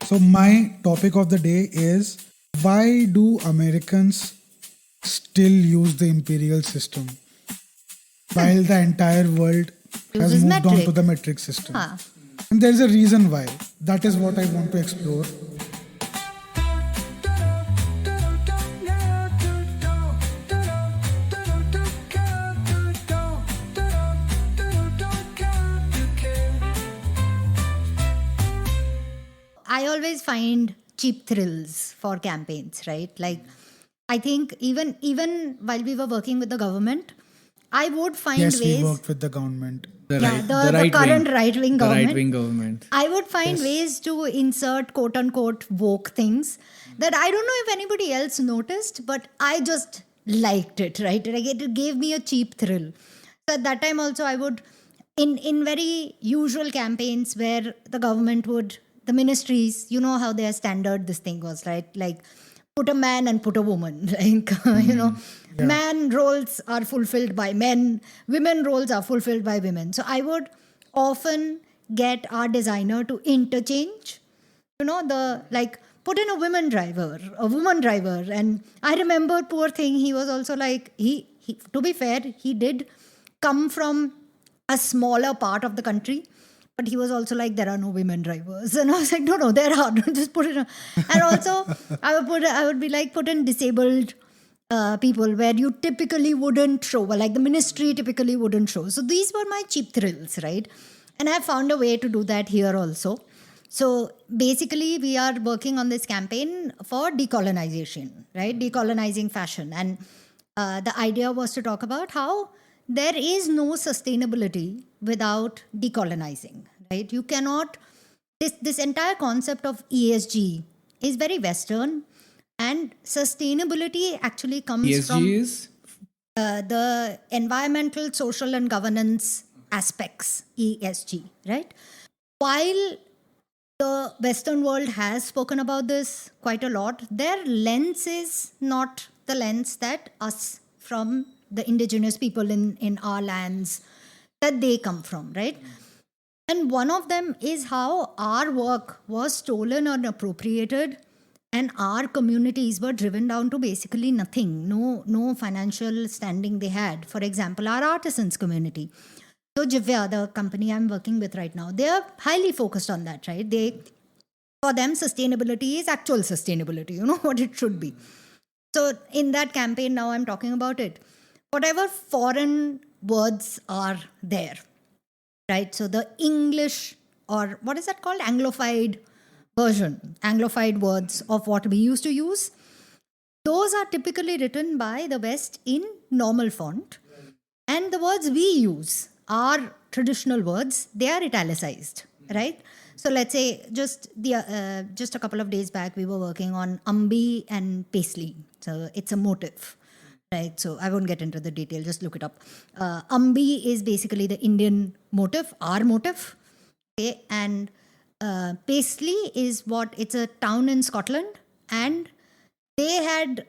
So my topic of the day is, why do Americans still use the imperial system while the entire world has Uses moved on to metric. the metric system? Huh. And there's a reason why. That is what I want to explore. I always find cheap thrills for campaigns, right? Like, I think even while we were working with the government, I would find Yes, we ways. worked with the government. The current right-wing government. right-wing government. I would find ways to insert quote unquote woke things that I don't know if anybody else noticed, but I just liked it, right? Like it gave me a cheap thrill. So at that time also I would, in very usual campaigns where the government would, the ministries, you know how their standard this thing was, right? Like put a man and put a woman, like, man roles are fulfilled by men, women roles are fulfilled by women. So I would often get our designer to interchange, put in a woman driver. And I remember, poor thing, he was also like, he to be fair, he did come from a smaller part of the country. But he was also like, there are no women drivers. And I was like, no, there are. Just put it on. And also, I would be like, put in disabled people where you typically wouldn't show. Well, like the ministry typically wouldn't show. So these were my cheap thrills, right? And I found a way to do that here also. So basically, we are working on this campaign for decolonization, right? Decolonizing fashion. And the idea was to talk about how there is no sustainability without decolonizing, right? You cannot, this entire concept of ESG is very Western, and sustainability actually comes ESG from is the environmental, social and governance aspects, ESG, right? While the Western world has spoken about this quite a lot, their lens is not the lens that us from the indigenous people in our lands that they come from, right? And one of them is how our work was stolen or appropriated and our communities were driven down to basically nothing, no financial standing they had. For example, our artisans community. So Jivya, the company I'm working with right now, they are highly focused on that, right? For them, sustainability is actual sustainability, what it should be. So in that campaign now I'm talking about it. Whatever foreign words are there, right? So the English, or what is that called? Anglified words of what we used to use. Those are typically written by the West in normal font. And the words we use, our traditional words, they are italicized, right? So let's say just a couple of days back, we were working on Ambi and Paisley. So it's a motif. Right, so I won't get into the detail, just look it up. Ambi is basically the Indian motif, our motif. Okay, and Paisley is it's a town in Scotland, and they had,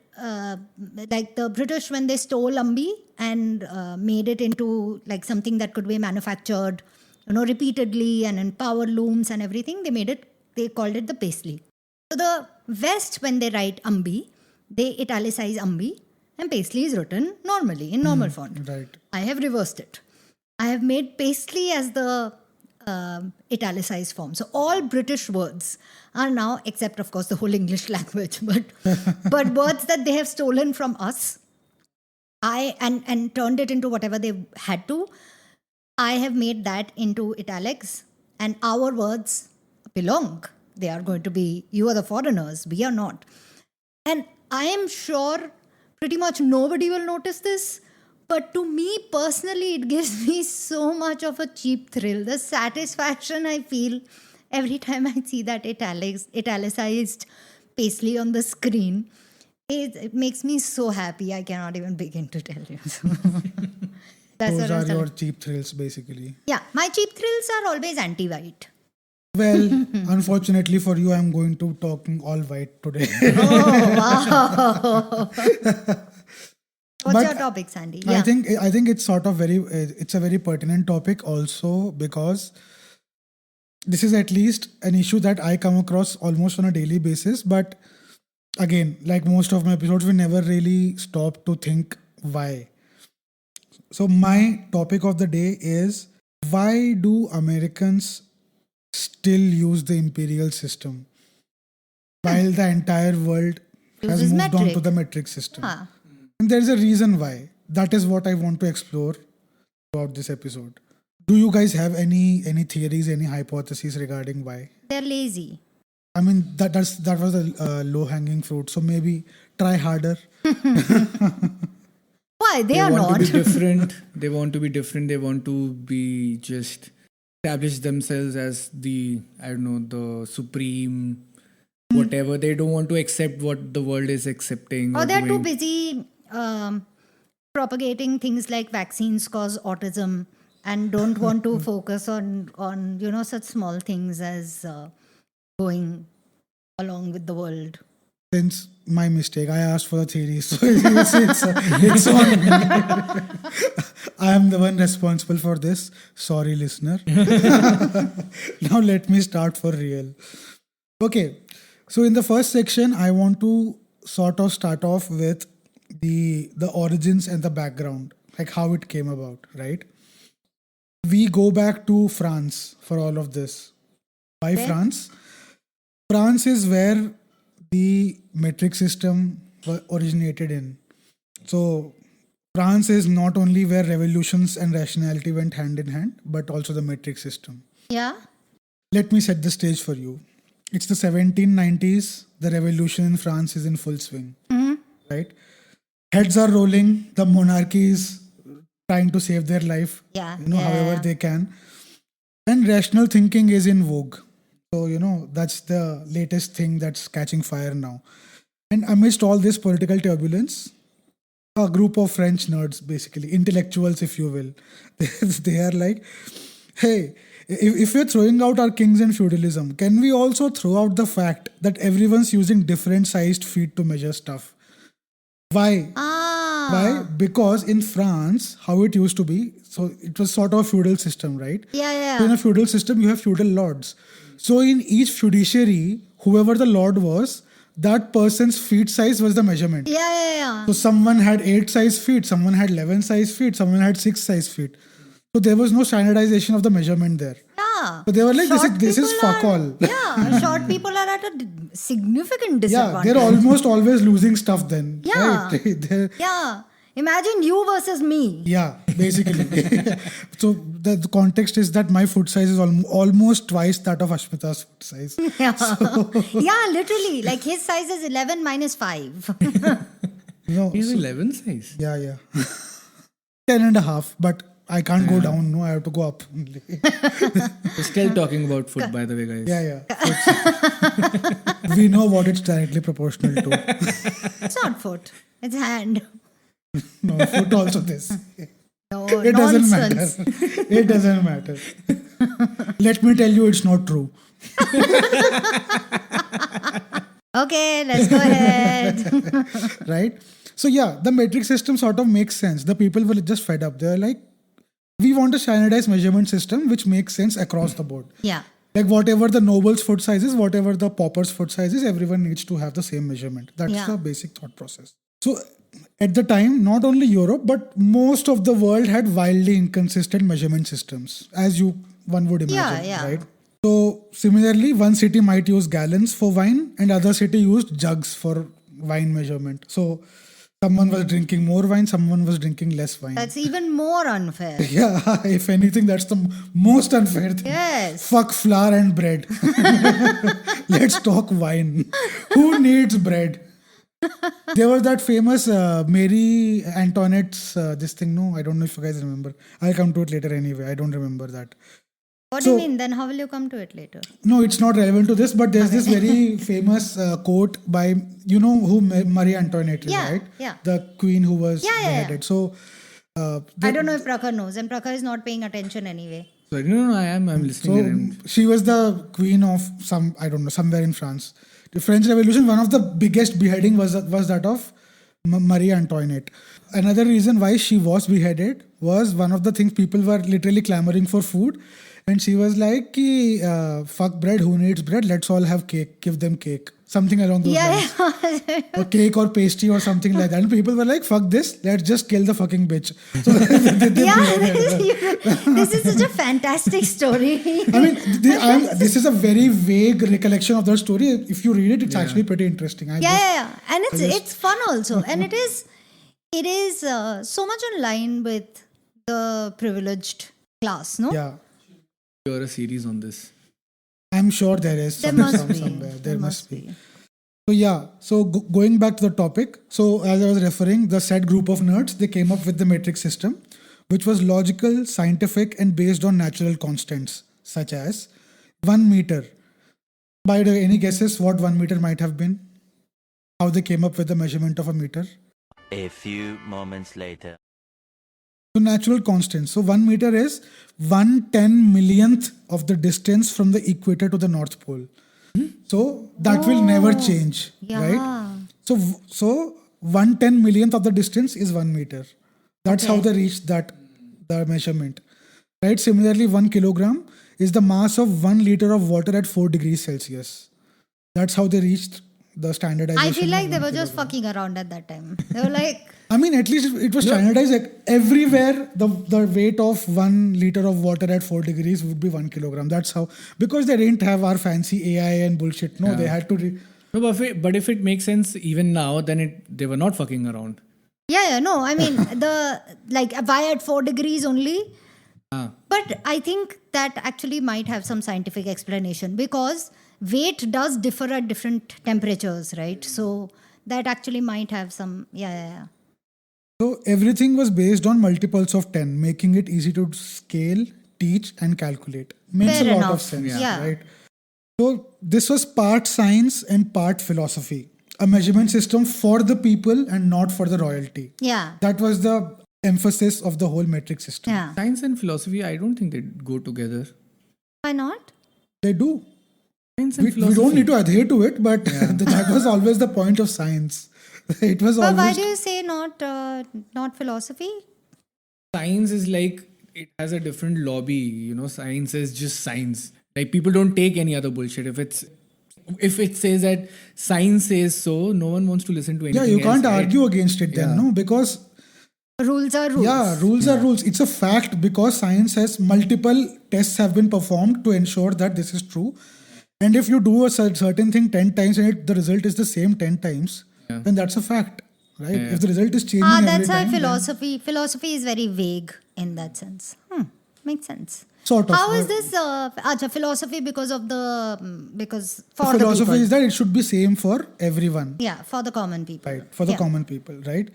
like the British, when they stole Ambi and made it into like something that could be manufactured, repeatedly and in power looms and everything, they called it the Paisley. So the West, when they write Ambi, they italicize Ambi. And Paisley is written normally, in normal font. Right. I have reversed it. I have made Paisley as the italicized form. So all British words are now, except of course the whole English language, but words that they have stolen from us, and turned it into whatever they had to, I have made that into italics, and our words belong. They are going to be, you are the foreigners, we are not. And I am sure pretty much nobody will notice this, but to me personally, it gives me so much of a cheap thrill. The satisfaction I feel every time I see that italicized Paisley on the screen, it makes me so happy. I cannot even begin to tell you. Those are your cheap thrills, basically. Yeah, my cheap thrills are always anti-white. Well, unfortunately for you, I'm going to talking all white today. Oh, wow. What's your topic, Sandy? Yeah. I think it's sort of it's a very pertinent topic also, because this is at least an issue that I come across almost on a daily basis. But again, like most of my episodes, we never really stop to think why. So, my topic of the day is, why do Americans still use the imperial system while the entire world has Uses moved on to metric. the metric system? Huh. And there's a reason why. That is what I want to explore throughout this episode. Do you guys have any theories, any hypotheses regarding why? They're lazy. I mean, that was a low hanging fruit. So maybe try harder. Why? They They are want not. to be different. They want to be different. They want to be just establish themselves as the, I don't know, the supreme whatever. They don't want to accept what the world is accepting. Or they're too doing. busy propagating things like vaccines cause autism and don't want to focus on such small things as going along with the world. Since my mistake, I asked for the theory. So it's on me. I am the one responsible for this. Sorry, listener. Now let me start for real. Okay. So in the first section, I want to sort of start off with the origins and the background, like how it came about, right? We go back to France for all of this. Why Where? France? France is where the metric system originated in. So France is not only where revolutions and rationality went hand in hand, but also the metric system. Yeah? Let me set the stage for you. It's the 1790s. The revolution in France is in full swing, right? Heads are rolling. The monarchy is trying to save their life, Yeah. however they can. And rational thinking is in vogue. So, that's the latest thing that's catching fire now. And amidst all this political turbulence, a group of French nerds, basically, intellectuals, if you will, they are like, hey, if we're throwing out our kings and feudalism, can we also throw out the fact that everyone's using different sized feet to measure stuff? Why? Ah. Why? Because in France, how it used to be, so it was sort of a feudal system, right? Yeah. So in a feudal system, you have feudal lords. So in each fiduciary, whoever the lord was, that person's feet size was the measurement. Yeah. So someone had 8 size feet, someone had 11 size feet, someone had 6 size feet. So there was no standardization of the measurement there. Yeah. So they were like, Short this is people fuck are- all. Yeah, short people are at a significant Yeah, disadvantage. they're almost always losing stuff then. Yeah. Right? They're- Yeah. Imagine you versus me. Yeah, basically. So the context is that my foot size is almost twice that of Ashmita's foot size. Yeah. Yeah, literally. Like his size is 11 minus 5. He's 11 size. Yeah. 10 and a half, but I can't go down, no, I have to go up only. We're still talking about foot, by the way, guys. Yeah. We know what it's directly proportional to. It's not foot. It's hand. No, foot also this. No, It doesn't nonsense. matter. It doesn't matter. Let me tell you, it's not true. Okay, let's go ahead. Right? So yeah, the metric system sort of makes sense. The people were just fed up. They're like, we want a standardized measurement system which makes sense across the board. Yeah. Like whatever the noble's foot size is, whatever the pauper's foot size is, everyone needs to have the same measurement. That's Yeah. the basic thought process. So at the time, not only Europe, but most of the world had wildly inconsistent measurement systems, as one would imagine, Yeah. right? So similarly, one city might use gallons for wine and other city used jugs for wine measurement. So someone was drinking more wine, someone was drinking less wine. That's even more unfair. Yeah, if anything, that's the most unfair thing. Yes. Fuck flour and bread. Let's talk wine. Who needs bread? There was that famous Mary Antoinette's this thing. No, I don't know if you guys remember. I'll come to it later anyway. I don't remember that. What do you So- mean? Then how will you come to it later? No, it's not relevant to this, but there's this very famous quote by, who Marie Antoinette is, Yeah, right? yeah. The queen who was Yeah. beheaded. So, I don't know if Prakhar knows, and Prakhar is not paying attention anyway. Sorry, no, I'm listening. so she was the queen of somewhere in France. The French Revolution, one of the biggest beheading was that of Marie Antoinette. Another reason why she was beheaded was one of the things people were literally clamoring for food. And she was like, ki, fuck bread, who needs bread? Let's all have cake, give them cake. Something along those lines. Yeah. Or cake or pastry or something like that. And people were like, fuck this, let's just kill the fucking bitch. So This is such a fantastic story. I mean, this is a very vague recollection of the story. If you read it, it's actually pretty interesting. Yeah. And it's fun also. And it is so much in line with the privileged class, no? Yeah. You're a series on this. I'm sure there is somewhere. There must be. So yeah, so going back to the topic. So as I was referring, the said group of nerds, they came up with the metric system, which was logical, scientific, and based on natural constants, such as 1 meter. By the way, any guesses what 1 meter might have been? How they came up with the measurement of a meter? A few moments later. So natural constants. So 1 meter is 1/10,000,000th of the distance from the equator to the North Pole. So that will never change, right? So 1/10,000,000th of the distance is 1 meter. That's how they reached the measurement, right? Similarly, 1 kilogram is the mass of 1 liter of water at 4 degrees Celsius. That's how they reached the standardization. I feel like of they 1 were just kilogram. fucking around at that time. They were like, I mean, at least it was standardized. Like everywhere, the weight of 1 liter of water at 4 degrees would be 1 kilogram. That's how, because they didn't have our fancy AI and bullshit. No, they had to. No, but if it makes sense even now, then they were not fucking around. no. I mean, why at 4 degrees only? But I think that actually might have some scientific explanation because weight does differ at different temperatures, right? So that actually might have some, So everything was based on multiples of 10, making it easy to scale, teach, and calculate. Makes Fair a lot enough. of sense, Yeah. right? So this was part science and part philosophy. A measurement system for the people and not for the royalty. Yeah. That was the emphasis of the whole metric system. Yeah. Science and philosophy, I don't think they go together. Why not? They do. Science and We philosophy. don't need to adhere to it, but that was always the point of science. It was But why always. do you say not philosophy? Science is like, it has a different lobby. Science is just science. Like, people don't take any other bullshit. If it says that science says so, no one wants to listen to anything Yeah, you else, can't right? argue against it then, no? Because Rules are rules. yeah, rules are rules. It's a fact because science has multiple tests have been performed to ensure that this is true. And if you do a certain thing 10 times and the result is the same 10 times, then that's a fact, right? If the result is changing every That's why time, then philosophy is very vague in that sense. Makes sense. sort of. How is this philosophy because for the philosophy people? is that it should be same for everyone, Yeah, for the common people. right? For the common people, right?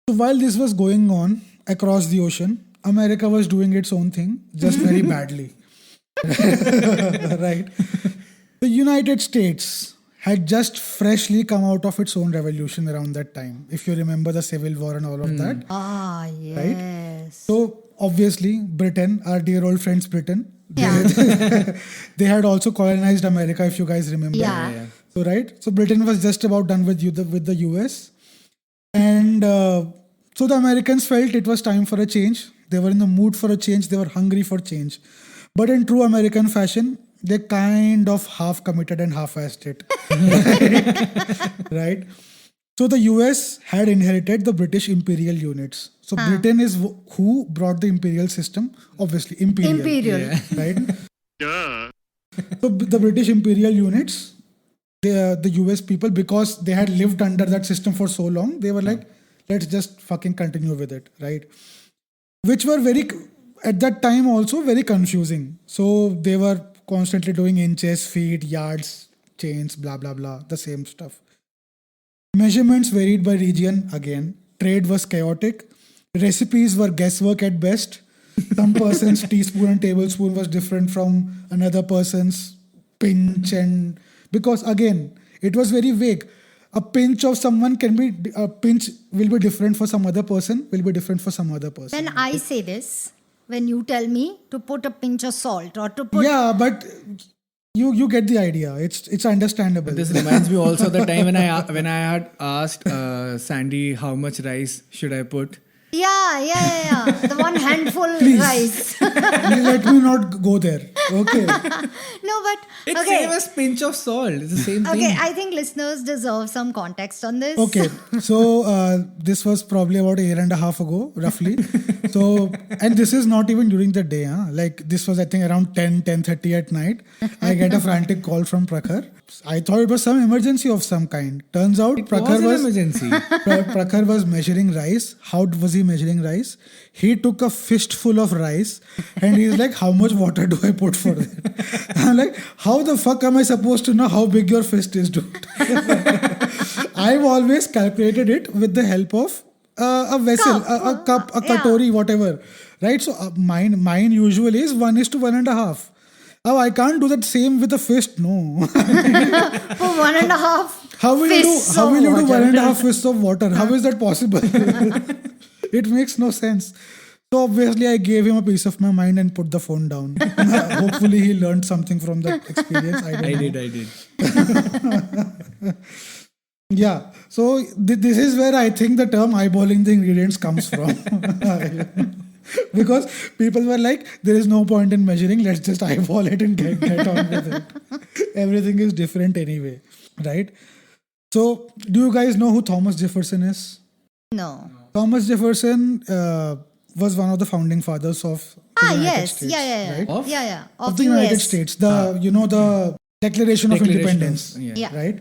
So while this was going on across the ocean, America was doing its own thing, just very badly. Right? The United States had just freshly come out of its own revolution around that time. If you remember the Civil War and all of that. Ah, yes. So obviously, Britain, our dear old friends Britain, Yeah. they had also colonized America, if you guys remember. Yeah. So right, so Britain was just about done with the US, and so the Americans felt it was time for a change. They were in the mood for a change. They were hungry for change, but in true American fashion, they kind of half committed and half-assed it. Right? So the US had inherited the British imperial units. So Britain is who brought the imperial system. Obviously, imperial. Right? So the British imperial units, the US people, because they had lived under that system for so long, they were like, let's just fucking continue with it, right? Which were at that time also very confusing. So they were constantly doing inches, feet, yards, chains, blah, blah, blah, the same stuff. Measurements varied by region again. Trade was chaotic. Recipes were guesswork at best. Some person's teaspoon and tablespoon was different from another person's pinch, and because again, it was very vague. A pinch of someone a pinch will be different for some other person, will be different for some other person. When I say this, when you tell me to put a pinch of salt or to put... Yeah, but you get the idea. It's understandable. This reminds me also of the time when I had asked Sandy how much rice should I put. Yeah. The one handful Please. rice. Let me not go there. Okay. No, but It's okay. same as pinch of salt. It's the same Okay, thing. I think listeners deserve some context on this. Okay, so this was probably about a year and a half ago, roughly. So, and this is not even during the day. Huh? Like this was, I think, around 10:30 at night. I get a frantic call from Prakhar. I thought it was some emergency of some kind. Turns out Prakhar was an emergency. Prakhar was measuring rice. How was he measuring rice? He took a fistful of rice and he's like, how much water do I put for that? I'm like, how the fuck am I supposed to know how big your fist is, dude? I've always calculated it with the help of a vessel, a cup, a katori, whatever. Right? So mine usually is 1:1.5. Oh, I can't do that same with a fist. No. For 1.5 How will you do? fists How of will you do water. 1.5 fists of water? How is that possible? It makes no sense. So obviously, I gave him a piece of my mind and put the phone down. Hopefully, he learned something from that experience. I did. Yeah. So this is where I think the term eyeballing the ingredients comes from. Because people were like, there is no point in measuring, let's just eyeball it and get on with it. Everything is different anyway, right? So, do you guys know who Thomas Jefferson is? No. Thomas Jefferson was one of the founding fathers of the United Yes. States. Yeah. Right? Of? Yeah. Of the United States. The Declaration of Independence. Yeah. Right?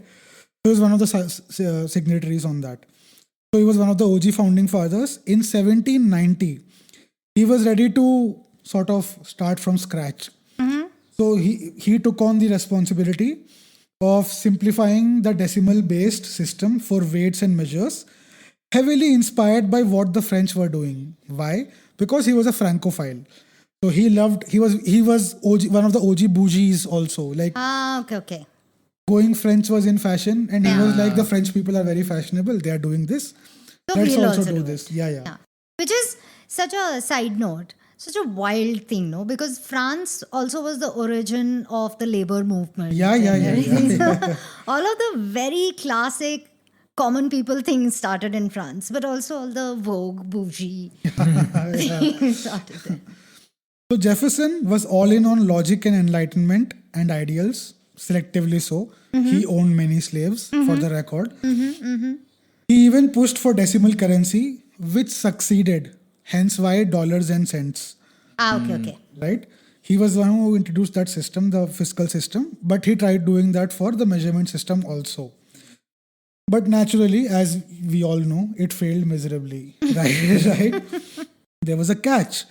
He was one of the signatories on that. So, he was one of the OG founding fathers. In 1790, he was ready to sort of start from scratch. So he took on the responsibility of simplifying the decimal-based system for weights and measures, heavily inspired by what the French were doing. Why? Because he was a Francophile. So he was OG, one of the OG bougies also. Like Okay. going French was in fashion, and he was like, the French people are very fashionable. They are doing this. So Let's we'll also also do do this. it. Yeah. Which is such a side note, such a wild thing, no? Because France also was the origin of the labor movement. Yeah. So all of the very classic common people things started in France, but also all the Vogue, bougie things started there. So Jefferson was all in on logic and enlightenment and ideals, selectively so. He owned many slaves, for the record. He even pushed for decimal currency, which succeeded. Hence why dollars and cents. Okay. Right? He was the one who introduced that system, the fiscal system, but he tried doing that for the measurement system also. But naturally, as we all know, it failed miserably. Right? There was a catch.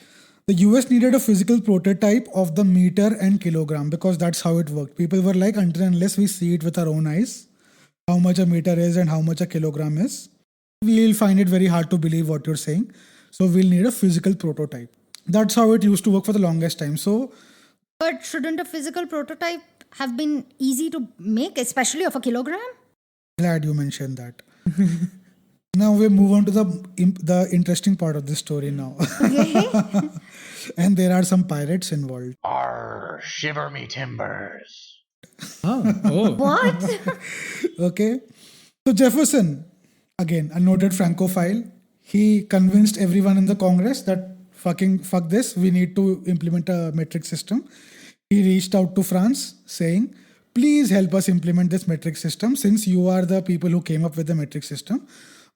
The US needed a physical prototype of the meter and kilogram because that's how it worked. People were like, until unless we see it with our own eyes, how much a meter is and how much a kilogram is, we'll find it very hard to believe what you're saying. So we'll need a physical prototype. That's how it used to work for the longest time. So, But shouldn't a physical prototype have been easy to make, especially of a kilogram? glad you mentioned that. Now we move on to the interesting part of the story now. Okay. And there are some pirates involved. Arr, shiver me timbers. Oh. What? Okay. So Jefferson, again, a noted Francophile, he convinced everyone in the Congress that fuck this, we need to implement a metric system. He reached out to France saying, please help us implement this metric system. Since you are the people who came up with the metric system,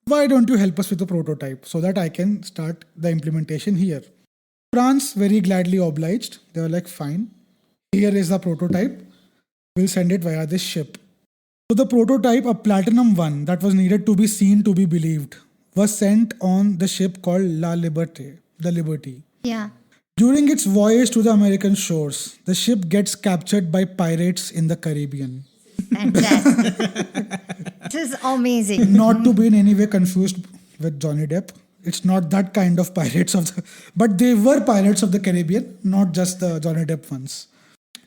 why don't you help us with the prototype so that I can start the implementation here? France very gladly obliged. They were like, fine, here is the prototype. We'll send it via this ship. So the prototype, a platinum one that was needed to be seen to be believed, was sent on the ship called La Liberté, the Liberty. Yeah. During its voyage to the American shores, the ship gets captured by pirates in the Caribbean. Fantastic. This is amazing. Not to be in any way confused with Johnny Depp. It's not that kind of pirates but they were pirates of the Caribbean, not just the Johnny Depp ones.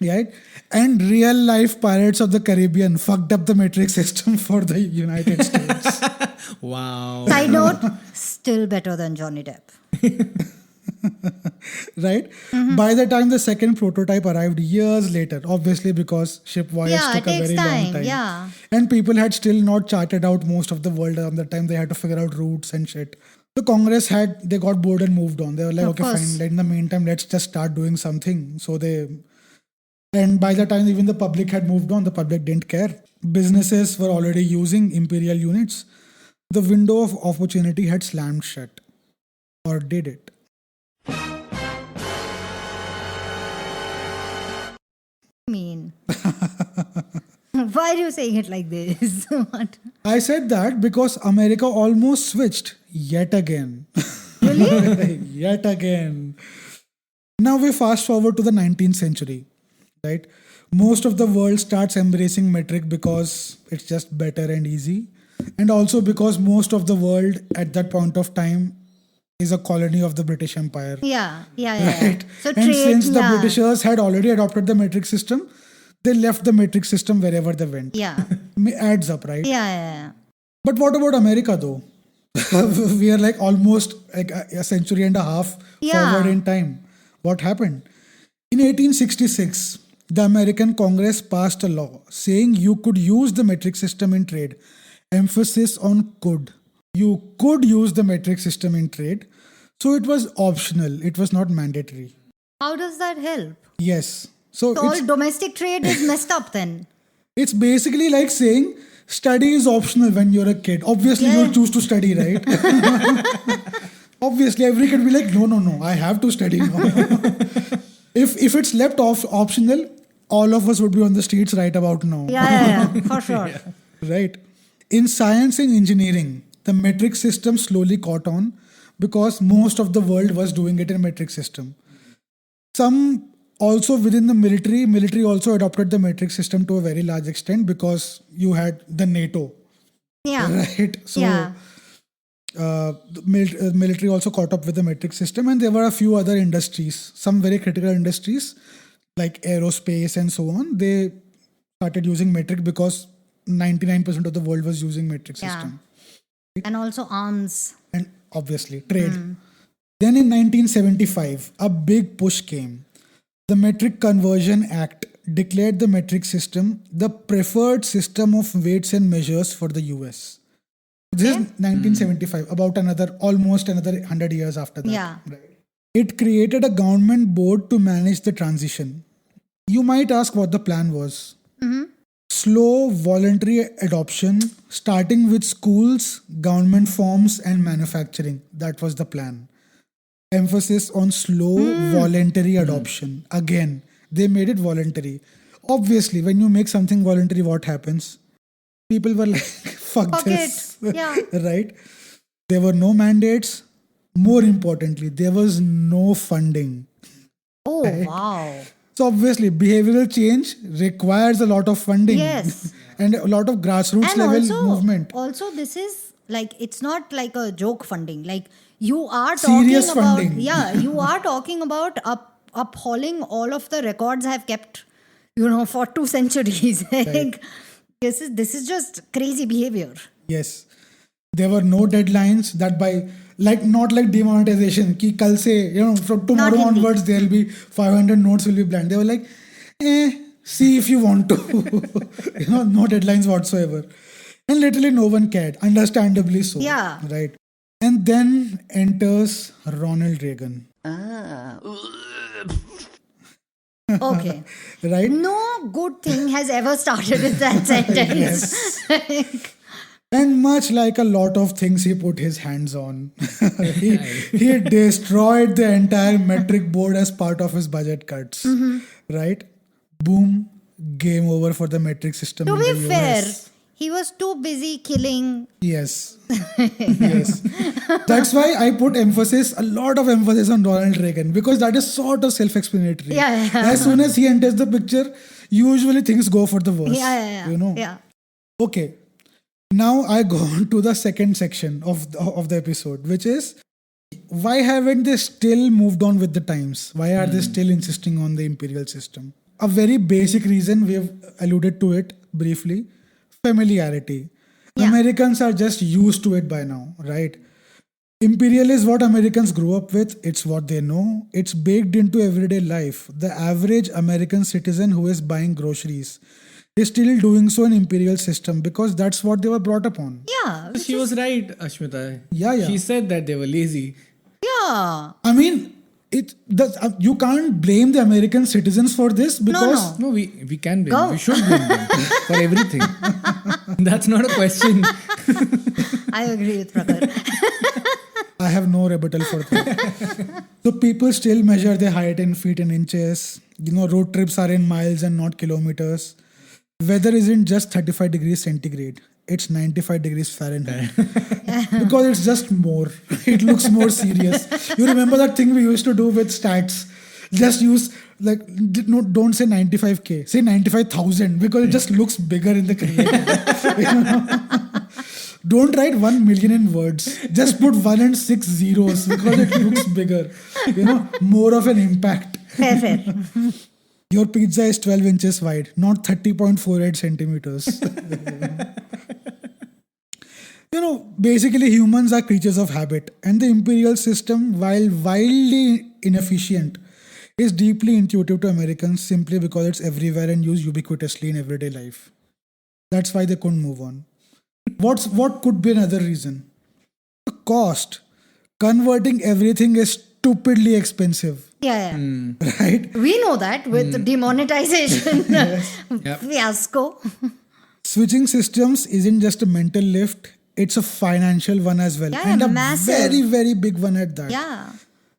Right? And real life pirates of the Caribbean fucked up the metric system for the United States. Wow. Side note, still better than Johnny Depp. Right? By the time the second prototype arrived years later, obviously because ship voyage Yeah, took it a takes very long time, time. yeah. And people had still not charted out most of the world around the time. They had to figure out routes and shit. The Congress they got bored and moved on. They were like, Of okay, course. fine. In the meantime, let's just start doing something. And by the time even the public had moved on, the public didn't care. Businesses were already using imperial units. The window of opportunity had slammed shut. Or did it? Mean. Why are you saying it like this? What? I said that because America almost switched yet again. Really? Yet again. Now we fast forward to the 19th century, right? Most of the world starts embracing metric because it's just better and easy. And also because most of the world at that point of time is a colony of the British Empire. Yeah. Right. So And trade, since the yeah. Britishers had already adopted the metric system, they left the metric system wherever they went. Yeah. Adds up, right? Yeah. But what about America though? We are like almost like a century and a half Yeah. forward in time. What happened? In 1866, the American Congress passed a law saying you could use the metric system in trade. Emphasis on could. You could use the metric system in trade. So it was optional. It was not mandatory. How does that help? Yes. So So all domestic trade is messed up then. it's basically like saying study is optional when you're a kid. Obviously, Yeah. you'll choose to study, right? Obviously, every kid will be like, no, I have to study now. if it's left off optional, all of us would be on the streets right about now. Yeah, for sure. Right. In science and engineering, the metric system slowly caught on because most of the world was doing it in metric system. Some also within the military also adopted the metric system to a very large extent because you had the NATO, Yeah. right? So Yeah. the military also caught up with the metric system, and there were a few other industries, some very critical industries like aerospace and so on. They started using metric because 99% of the world was using metric Yeah. system. And also arms. And obviously trade. Then in 1975, a big push came. The Metric Conversion Act declared the metric system the preferred system of weights and measures for the US. This is 1975, about almost another 100 years after that. Yeah. Right. It created a government board to manage the transition. You might ask what the plan was. Slow voluntary adoption, starting with schools, government forms, and manufacturing. That was the plan. Emphasis on slow voluntary adoption. Again, they made it voluntary. Obviously, when you make something voluntary, what happens? People were like, fuck this. Yeah. Right? There were no mandates. More importantly, there was no funding. Oh, wow. So obviously, behavioral change requires a lot of funding. Yes. And a lot of grassroots And level movement. also this is like, it's not like a joke funding. Like you are talking Serious about, funding. yeah, you are talking about upholding all of the records I've kept, for 2 centuries. Like, this is just crazy behavior. Yes. There were no deadlines that not like demonetization. Ki kal se, from tomorrow Not Hindi. onwards, there'll be 500 notes will be banned. They were like, see if you want to. No deadlines whatsoever. And literally no one cared. Understandably so. Yeah. Right. And then enters Ronald Reagan. Okay. Right? No good thing has ever started with that sentence. And much like a lot of things he put his hands on, he destroyed the entire metric board as part of his budget cuts. Right? Boom. Game over for the metric system To in be the fair, US. he was too busy killing. Yes. Yes. That's why I put a lot of emphasis on Ronald Reagan, because that is sort of self-explanatory. Yeah. As soon as he enters the picture, usually things go for the worse. Yeah. Yeah. Okay. Now I go on to the second section of the episode, which is why haven't they still moved on with the times? Why are they still insisting on the imperial system? A very basic reason, we have alluded to it briefly, familiarity. Yeah. Americans are just used to it by now, right? Imperial is what Americans grew up with. It's what they know. It's baked into everyday life. The average American citizen who is buying groceries is still doing so in imperial system because that's what they were brought up on. Yeah. She was right, Ashmita. Yeah. She said that they were lazy. Yeah. I mean, you can't blame the American citizens for this because No, we can blame. Go. We should blame them for everything. That's not a question. I agree with Prakhar. I have no rebuttal for that. So people still measure their height in feet and inches. Road trips are in miles and not kilometers. Weather isn't just 35 degrees centigrade. It's 95 degrees Fahrenheit. Because it's just more. It looks more serious. You remember that thing we used to do with stats? Just use, don't say 95K. Say 95,000 because it just looks bigger in the creative. Don't write 1 million in words. Just put 1 and 6 zeros because it looks bigger. More of an impact. Fair. Your pizza is 12 inches wide, not 30.48 centimeters. Basically humans are creatures of habit, and the imperial system, while wildly inefficient, is deeply intuitive to Americans simply because it's everywhere and used ubiquitously in everyday life. That's why they couldn't move on. What could be another reason? The cost. Converting everything is stupidly expensive. Yeah. Right? We know that with the demonetization fiasco. Switching systems isn't just a mental lift, it's a financial one as well. Yeah, and a massive. very, very big one at that. Yeah.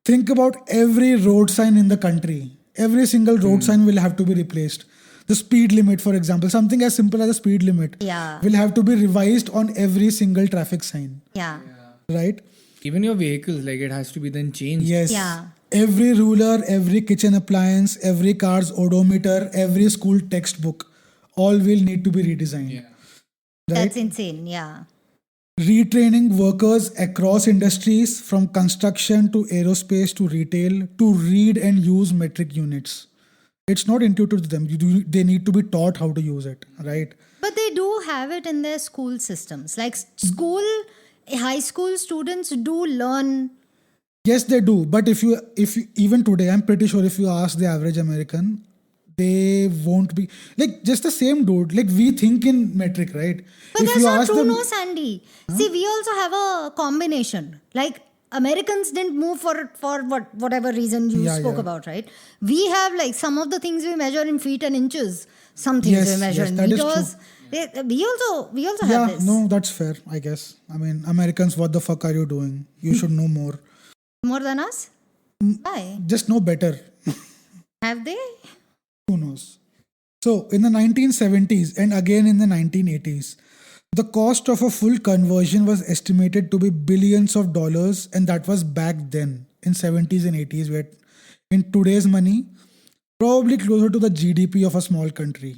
Think about every road sign in the country. Every single road sign will have to be replaced. The speed limit, for example, something as simple as a speed limit will have to be revised on every single traffic sign. Yeah. Right? Even your vehicles, it has to be then changed. Yes. Yeah. Every ruler, every kitchen appliance, every car's odometer, every school textbook, all will need to be redesigned. Right? That's insane. Yeah. Retraining workers across industries from construction to aerospace to retail to read and use metric units. It's not intuitive to them. They need to be taught how to use it, right? But they do have it in their school systems. Like high school students do learn. Yes, they do. But if you even today, I'm pretty sure if you ask the average American, they won't be just the same dude. We think in metric, right? But if that's you not ask true, them, no, Sandy. See, we also have a combination. Americans didn't move for whatever reason you spoke about, right? We have some of the things we measure in feet and inches. Some things we measure in that is meters. We also have this. No, that's fair, I guess. I mean, Americans, what the fuck are you doing? You should know more. More than us? Why? Just know better. Have they? Who knows? So, in the 1970s and again in the 1980s, the cost of a full conversion was estimated to be billions of dollars, and that was back then in 70s and 80s, where in today's money, probably closer to the GDP of a small country.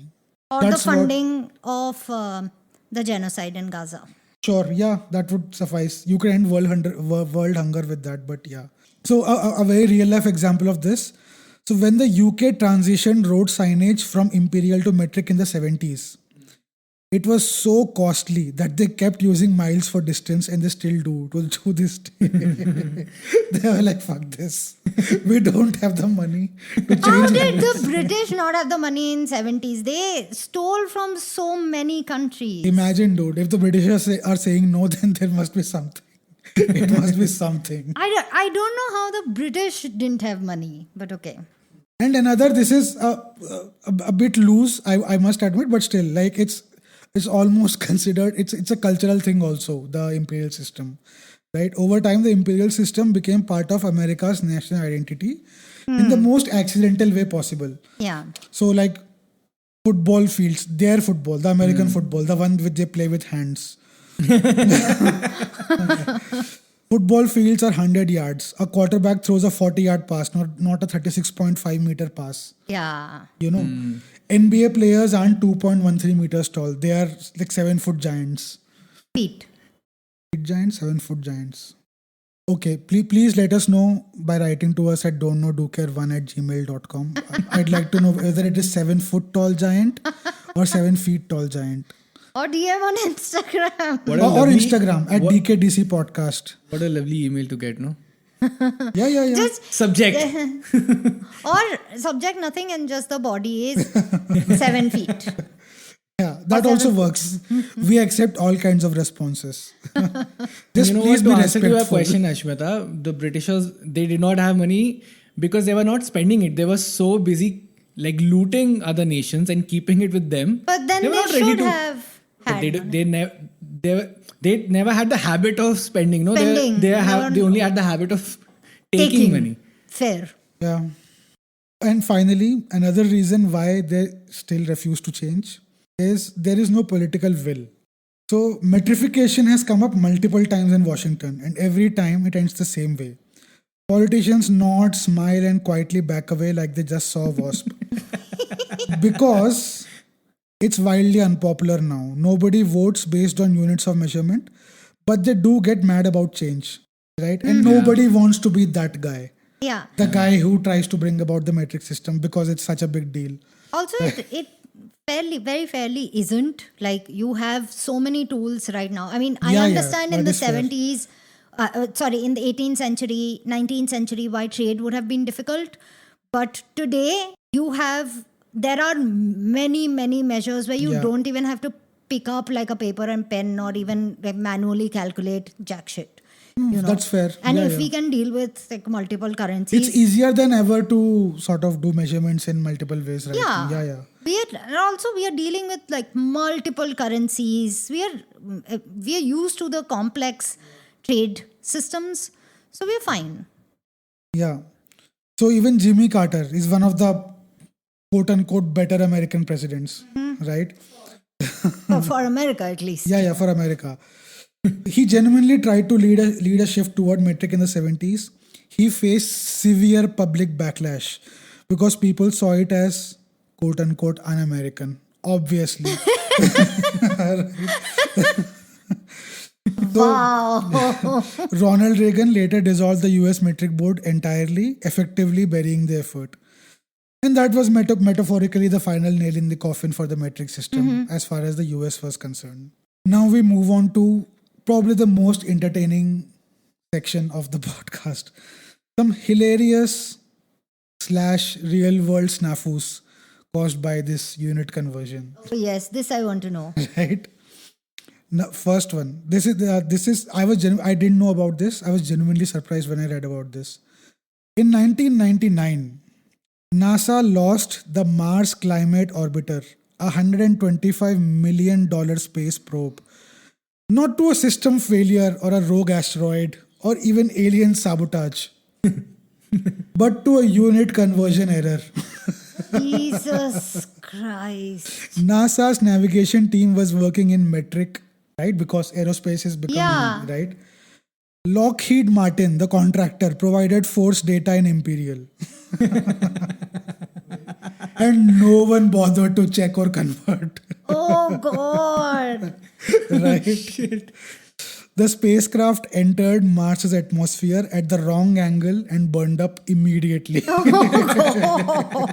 Or That's the funding of the genocide in Gaza. Sure, yeah, that would suffice. You can end world hunger with that, but yeah. So a very real life example of this. So when the UK transitioned road signage from imperial to metric in the 70s, it was so costly that they kept using miles for distance, and they still do to this day. They were like, fuck this. We don't have the money to change. How did the British not have the money in 70s? They stole from so many countries. Imagine, dude, if the British are saying no, then there must be something. It must be something. I don't know how the British didn't have money, but okay. And another, this is a bit loose, I must admit, but still, it's almost considered, it's a cultural thing also, the imperial system, right? Over time, the imperial system became part of America's national identity in the most accidental way possible. Yeah. So football fields, their football, the American football, the one which they play with hands. Football fields are 100 yards. A quarterback throws a 40-yard pass, not a 36.5 meter pass. Yeah. NBA players aren't 2.13 meters tall. They are 7-foot giants. Feet Giants, 7-foot giants. Okay, please let us know by writing to us at don'tknowdocare1@gmail.com. I'd like to know whether it is 7-foot tall giant or 7 feet tall giant. Or DM on Instagram. Or Instagram at DKDC Podcast. What a lovely email to get, no? Yeah. Just Subject. or subject nothing and just the body is 7 feet. Yeah, that also works. We accept all kinds of responses. Just You know please what, be to answer to your respectful. question, Ashmita, the Britishers, they did not have money because they were not spending it. They were so busy like looting other nations and keeping it with them. But then were they not ready should to- have But had they, money. they never had the habit of spending. No, Spending. they only had the habit of taking money. Fair. Yeah. And finally, another reason why they still refuse to change is there is no political will. So, metrification has come up multiple times in Washington, and every time it ends the same way. Politicians nod, smile, and quietly back away like they just saw a wasp. Because it's wildly unpopular now. Nobody votes based on units of measurement, but they do get mad about change, right? And nobody wants to be that guy. Yeah. The guy who tries to bring about the metric system because it's such a big deal. Also, it very fairly isn't. Like, you have so many tools right now. I mean, I Yeah, understand that in the is fair. 70s, in the 18th century, 19th century, why trade would have been difficult. But today, there are many measures where you Yeah. don't even have to pick up like a paper and pen or even like manually calculate jack shit. You know? That's fair. And Yeah, if yeah. we can deal with like multiple currencies, It's easier than ever to sort of do measurements in multiple ways, right? yeah. Yeah. We are dealing with like multiple currencies. We are used to the complex trade systems, so we're fine. Yeah. So even Jimmy Carter is one of the quote unquote better American presidents, right? For America, at least. Yeah, for America. He genuinely tried to lead a shift toward metric in the 70s. He faced severe public backlash because people saw it as quote unquote un-American. Obviously. Wow. Ronald Reagan later dissolved the US metric board entirely, effectively burying the effort. And that was metaphorically the final nail in the coffin for the metric system as far as the US was concerned. Now we move on to probably the most entertaining section of the podcast. Some hilarious / real world snafus caused by this unit conversion. Yes, this I want to know. Right? Now, first one. I didn't know about this. I was genuinely surprised when I read about this. In 1999, NASA lost the Mars Climate Orbiter, a $125 million space probe, not to a system failure or a rogue asteroid or even alien sabotage, but to a unit conversion error. Jesus Christ. NASA's navigation team was working in metric, right? Because aerospace is becoming, Yeah. right? Lockheed Martin, the contractor, provided force data in imperial. And no one bothered to check or convert. Oh God. Right? The spacecraft entered Mars's atmosphere at the wrong angle and burned up immediately. Oh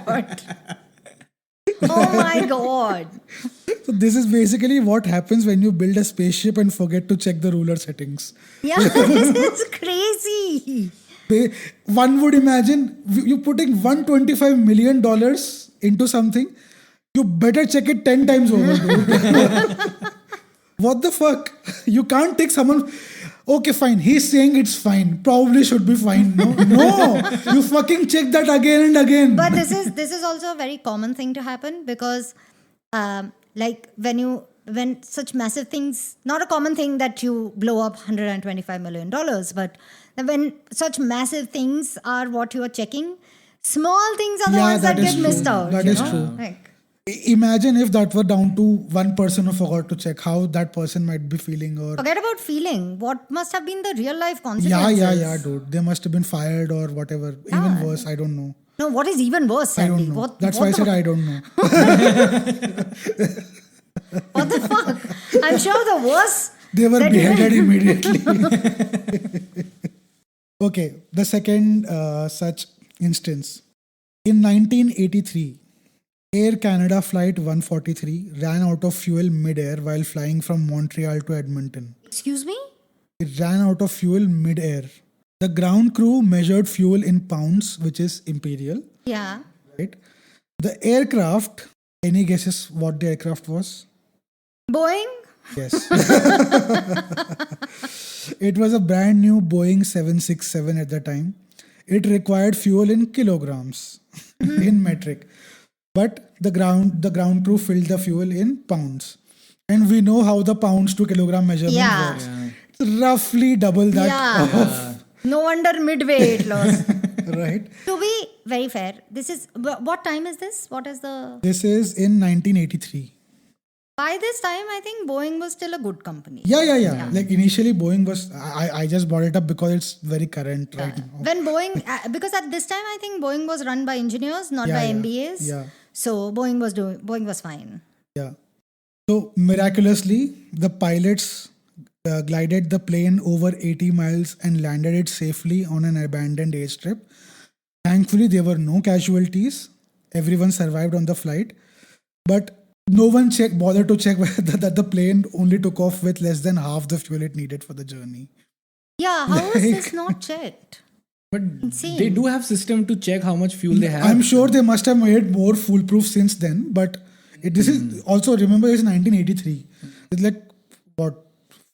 God. Oh my God. So this is basically what happens when you build a spaceship and forget to check the ruler settings. Yeah, this is crazy. One would imagine you putting $125 million into something, you better check it 10 times over, dude. What the fuck? You can't take someone. Okay, fine. He's saying it's fine. Probably should be fine. No. You fucking check that again and again. But this is also a very common thing to happen because, like when such massive things, not a common thing that you blow up $125 million, but when such massive things are what you are checking, small things are the Yeah, ones that that is get missed true. out. That you is know? true. Like, Imagine if that were down to one person who forgot to check, how that person might be feeling. Or forget about feeling. What must have been the real life consequences? yeah, dude. They must have been fired or whatever. Even worse, I don't know. No, what is even worse, I Sandy? don't know. What, That's what why I the, said I don't know. What the fuck? I'm sure the worst. They were that beheaded immediately. Okay, the second such instance. In 1983, Air Canada Flight 143 ran out of fuel mid-air while flying from Montreal to Edmonton. Excuse me? It ran out of fuel mid-air. The ground crew measured fuel in pounds, which is imperial, Yeah. right? The aircraft, any guesses what the aircraft was? Boeing? Yes. It was a brand new Boeing 767 at the time. It required fuel in kilograms, in metric. But the ground crew filled the fuel in pounds. And we know how the pounds to kilogram measurement Yeah. works. It's roughly double that Yeah. No wonder midway it lost. right? To be very fair, this is what time is this? What is the This is in 1983. by this time I think Boeing was still a good company. Yeah. Like initially Boeing was, I just brought it up because it's very current right now. When Boeing, because at this time I think Boeing was run by engineers, not by MBAs. Yeah. So Boeing was fine. Yeah. So miraculously, the pilots glided the plane over 80 miles and landed it safely on an abandoned airstrip. Thankfully, there were no casualties. Everyone survived on the flight. But no one bothered to check whether that the plane only took off with less than half the fuel it needed for the journey. Yeah, how is this not checked? But Insane. they do have system to check how much fuel they have. I'm sure they must have made more foolproof since then. But this is also, remember, it's 1983. It's like, what,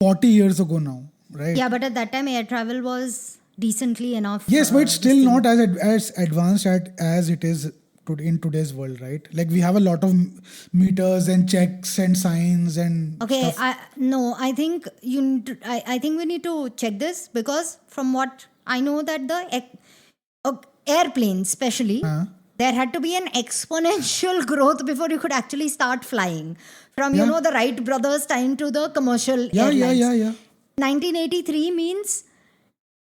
40 years ago now, right? Yeah, but at that time air travel was decently enough. Yes, but it's still not as advanced as it is in today's world, right? Like we have a lot of meters and checks and signs and Okay, stuff. I think you need to, I think we need to check this because from what I know that the airplanes especially there had to be an exponential growth before you could actually start flying from you know the Wright brothers time to the commercial airlines. Yeah. 1983 means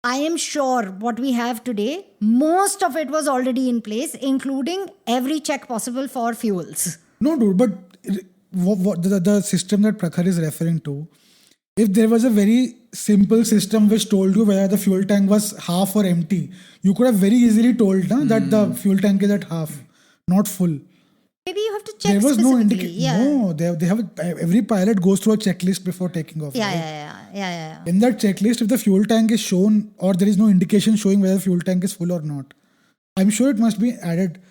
I am sure what we have today, most of it was already in place, including every check possible for fuels. No, dude, but what the system that Prakhar is referring to, if there was a very simple system which told you whether the fuel tank was half or empty, you could have very easily told that the fuel tank is at half, not full. Maybe you have to check There was no specifically. indication. No, they have every pilot goes through a checklist before taking off. right? Yeah. In that checklist, if the fuel tank is shown or there is no indication showing whether the fuel tank is full or not, I'm sure it must be added.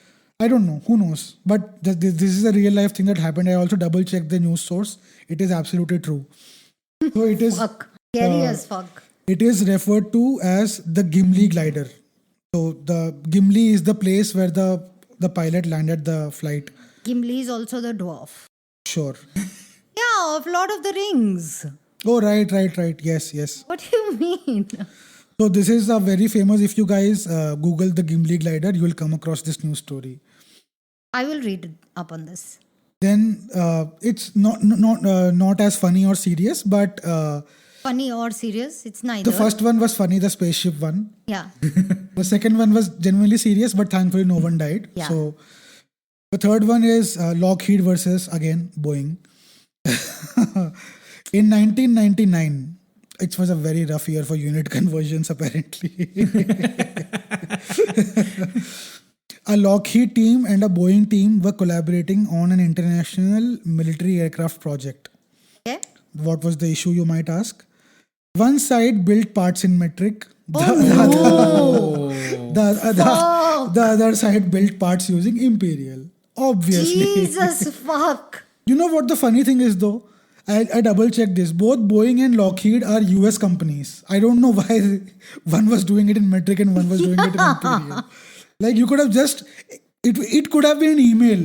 I don't know. Who knows? But this is a real life thing that happened. I also double checked the news source. It is absolutely true. So it is. Fuck. Scary as fuck. It is referred to as the Gimli glider. So the Gimli is the place where the pilot landed the flight. Gimli is also the dwarf. Sure. Yeah, of Lord of the Rings. Oh, right. Yes. What do you mean? So this is a very famous. If you guys Google the Gimli glider, you will come across this news story. I will read up on this. Then it's not as funny or serious, but Funny or serious? It's neither. the first one was funny, the spaceship one. Yeah. The second one was genuinely serious, but thankfully no one died. Yeah. So the third one is Lockheed versus again Boeing. In 1999, it was a very rough year for unit conversions apparently. A Lockheed team and a Boeing team were collaborating on an international military aircraft project. Okay. What was the issue, you might ask? One side built parts in metric. The other side built parts using imperial. Obviously. Jesus fuck. You know what the funny thing is though? I double checked this. Both Boeing and Lockheed are US companies. I don't know why one was doing it in metric and one was doing it in imperial. Like you could have just, it could have been an email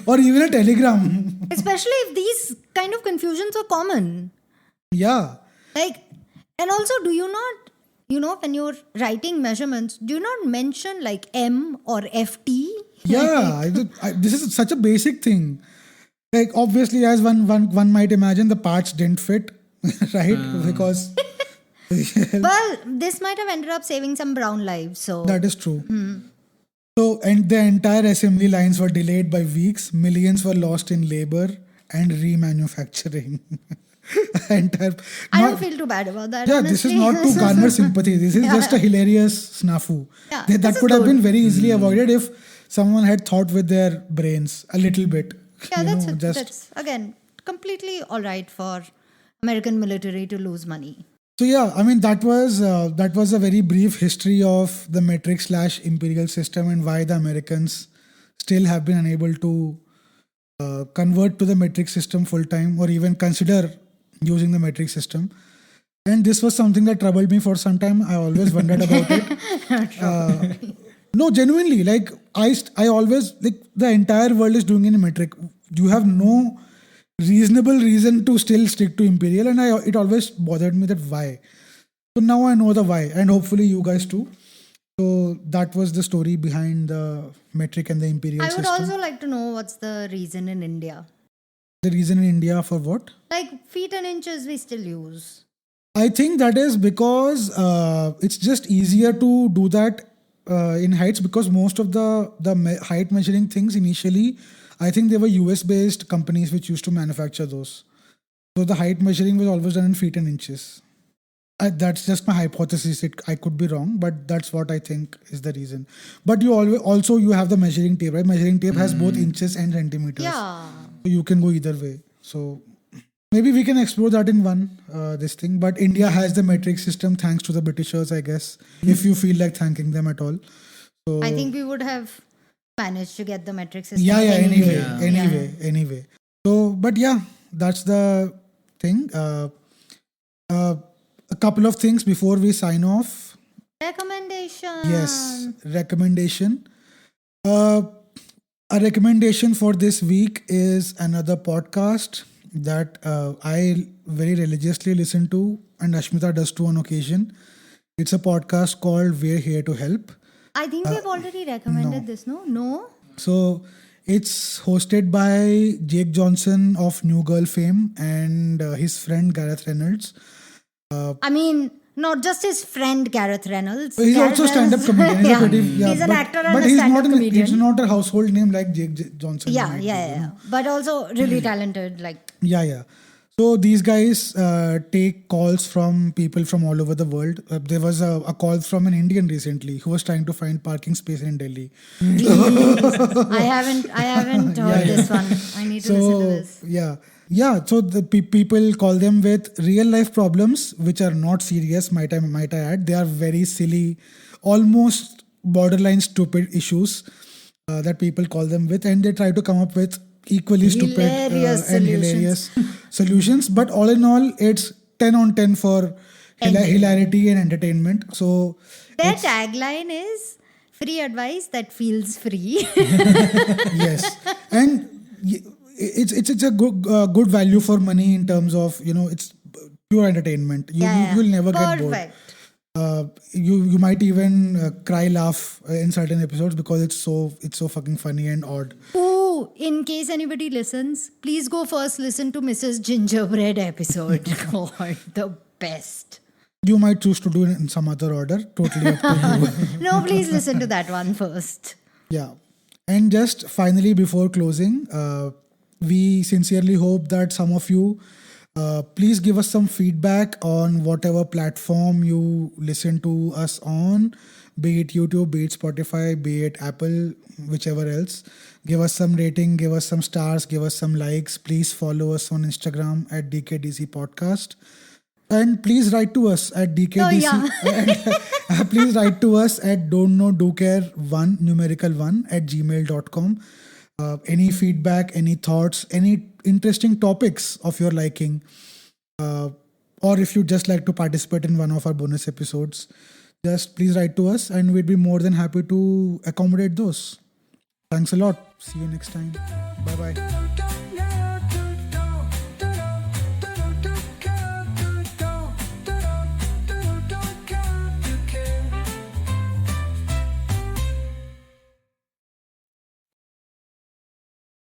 or even a telegram. Especially if these kind of confusions are common. Yeah. Like, and also do you not, when you're writing measurements, do you not mention like M or FT? Yeah. This is such a basic thing. Like obviously as one might imagine the parts didn't fit, right? Because Well, this might have ended up saving some brown lives. So that is true. So, and the entire assembly lines were delayed by weeks. Millions were lost in labor and remanufacturing. I don't feel too bad about that. Yeah, this is honestly. not to garner sympathy. This is just a hilarious snafu. Yeah, that this is could have good. been very easily avoided if someone had thought with their brains a little bit. Yeah, You that's know, it. just That's again completely all right for American military to lose money. So yeah, I mean that was a very brief history of the metric / imperial system and why the Americans still have been unable to convert to the metric system full time or even consider using the metric system. And this was something that troubled me for some time. I always wondered about it. No, genuinely, like I always, like, the entire world is doing it in metric. You have no reasonable reason to still stick to imperial, and it always bothered me that why. So now I know the why, and hopefully you guys too. So that was the story behind the metric and the imperial I would system. also like to know what's the reason in India. The reason in India for what? Like feet and inches we still use. I think that is because it's just easier to do that in heights, because most of the height measuring things initially, I think they were US based companies which used to manufacture those. So the height measuring was always done in feet and inches. That's just my hypothesis. I could be wrong, but that's what I think is the reason. But you you have the measuring tape, right? Measuring tape has both inches and centimeters. Yeah. So you can go either way. So maybe we can explore that in this thing. But India has the metric system thanks to the Britishers, I guess, if you feel like thanking them at all. So I think we would have managed to get the metric system. yeah, anyway. anyway. So, but yeah, that's the thing. A couple of things before we sign off. Recommendation. Yes, recommendation. A recommendation for this week is another podcast that I very religiously listen to, and Ashmita does too on occasion. It's a podcast called We're Here to Help. I think we've already recommended this, no? No? So it's hosted by Jake Johnson of New Girl fame and his friend Gareth Reynolds. I mean, not just his friend Gareth Reynolds. He's Gareth also a stand-up comedian. He's, yeah. He's an actor and a stand-up comedian. He's not a household name like Jake Johnson. Yeah. But also really talented. Like Yeah. So these guys take calls from people from all over the world. There was a call from an Indian recently who was trying to find parking space in Delhi. I haven't heard this one. I need to listen to this. Yeah. So the people call them with real life problems, which are not serious. Might I add? They are very silly, almost borderline stupid issues that people call them with, and they try to come up with equally stupid and hilarious solutions. But all in all, it's 10 on 10 for hilarity and entertainment. So their tagline is free advice that feels free. yes, and it's a good value for money in terms of, it's pure entertainment. You'll never get bored. You might even cry, laugh in certain episodes because it's so fucking funny and odd. Ooh, in case anybody listens, please go first listen to Mrs. Gingerbread episode. God, the best. You might choose to do it in some other order. Totally up to you. No, please listen to that one first. Yeah. And just finally, before closing, we sincerely hope that some of you please give us some feedback on whatever platform you listen to us on, be it YouTube, be it Spotify, be it Apple, whichever else. Give us some rating, give us some stars, give us some likes. Please follow us on Instagram at DKDC Podcast. And please write to us at DKDC. Please write to us at don'tknow1 numerical 1 at gmail.com. Any feedback, any thoughts, any interesting topics of your liking, or if you'd just like to participate in one of our bonus episodes, just please write to us and we'd be more than happy to accommodate those. Thanks a lot. See you next time. Bye-bye.